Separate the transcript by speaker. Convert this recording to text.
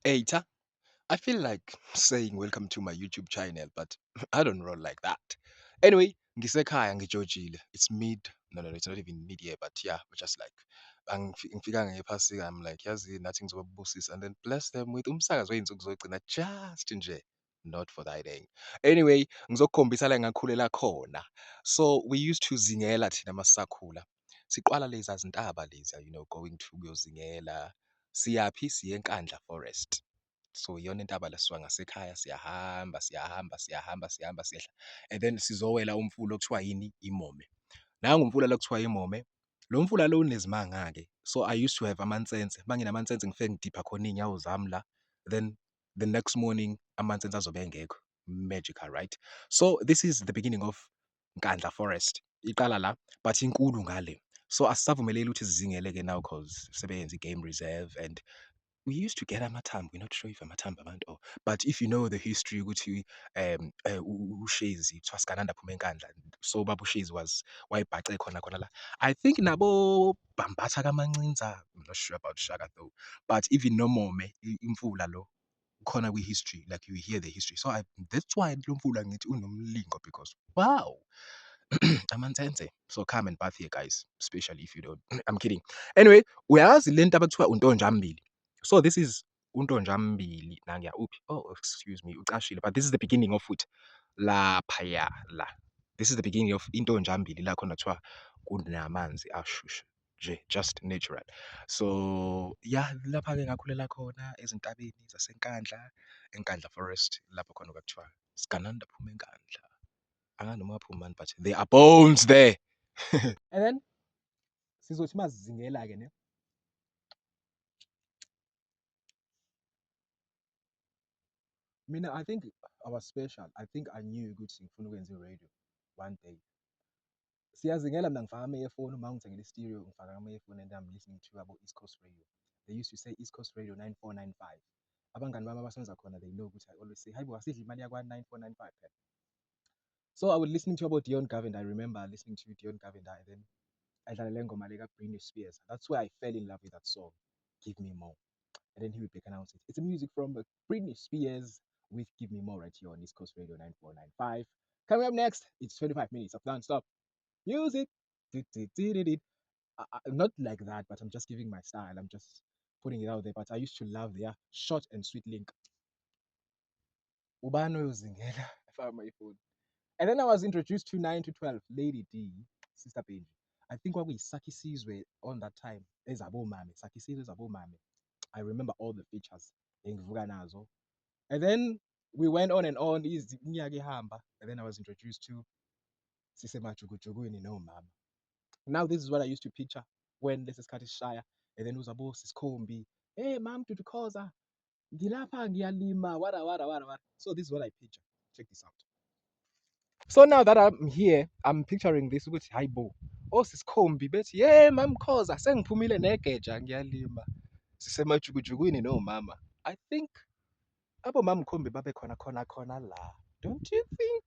Speaker 1: Eta, I feel like saying welcome to my YouTube channel, but I don't roll like that. Anyway, ngisekhaya ngijojile. It's mid. No, it's not even mid year, but yeah, we're just like ngifika ngephasika, I'm like, yazi nathi ngizobabusisa and then bless them with umsakazo wey'nsuku zogcina just nje. Not for thy day. Anyway, ngizokukhombisa la engakhulela khona. So we used to zingela thina masisakhula. Siqwala leza zintaba leza, going to kuyozingela. Siyaphi? Siye eNkandla Forest. So iyona intaba la sisuka ngasekhaya siyahamba siyehla and then sizowela umfula okuthiwa yini? Imome. Nangu umfula lo kuthiwa imome. Lo mfula lo unezimanga-ke. So I used to have amansense. Manginamansense ngifike ngidipha khona iy'nyawo zami la. Then the next morning amansense azobe engekho. Magical, right? So this is the beginning of Nkandla Forest. Iqala la, but inkulu ngale. So asisavumeleli ukuthi sizingele-ke now cause sebeyenza i-game reserve and we used to get amathambo. We're not sure if amathambo abantu or but if you know the history ukuthi uShezi kuthiwa sigananda aphuma enkandla. So ubaba uShezi was wayebhace khona la. I think nabo Bambatha kaMancinza. I'm not sure about Shaka though. But even Nomome imfula lo khona kwi-history, like you hear the history. So that's why lo mfula ngithi unomlingo because wow. Amansense. So come and bath here, guys, especially if you don't. I'm kidding. Anyway, uyazi lento abakuthiwa untonjambili. So this is untonjambili nangiya uphi. Oh, excuse me, ucashile. But this is the beginning of it. Laphaya la. This is the beginning of intonjambili la khona kuthiwa kunamanzi ashushu. Nje just natural. So yeah, lapha-ke ngakhulela khona ezintabeni zaseNkandla, eNkandla Forest, lapho khona kwakuthiwa sigananda phuma enkandla. Anganoma aphuma mani, but there are bones there. And then sizothi masizingela-ke ne. Mina, I think I was special. I think I knew ukuthi ngifuna ukwenza i-radio one day. Siyazingela mina ngifaka ama-earphone uma ngithengele i-stereo ngifaka ama-earphone and I'm listening to abo East Coast Radio. They used to say East Coast Radio 9495. Abangani bami abasebenza khona they know ukuthi I always say, hayi bo asidli imali yakwa-9495 phela. So I was listening to about Dion Govender. I remember listening to Dion Govender and then adlalela ingoma le ka-Britney Spears. That's where I fell in love with that song, Give Me More. And then he would announce it. It's a music from Britney Spears with Give Me More right here on East Coast Radio 9495. Coming up next, it's 25 minutes of non-stop music. Not like that, but I'm just giving my style. I'm just putting it out there. But I used to love their short and sweet link. Ubano Zingela, I found my phone. And then I was introduced to 9 to 12, Lady D, Sister Page. I think what we Saki Sizwe on that time is Abo Mame. Saki Sizwe is Abo Mame. I remember all the features. And then we went on and on. And then I was introduced to Sisema Chuguchugu No Mama. Now this is what I used to picture when this is Curtis Shire. And then Uzabo Siskombi. Hey, mom, to the causa. Dilapa Gialima, wada. So this is what I picture. Check this out. So now that I'm here, I'm picturing this with Haibo. Oh, Siskombi, bet, yeah, mam, causa. Seng Pumile Nekeja Gialima. Sisema Chuguchugu No Mama. I think abo mama mkhombe babe khona la. Don't you think?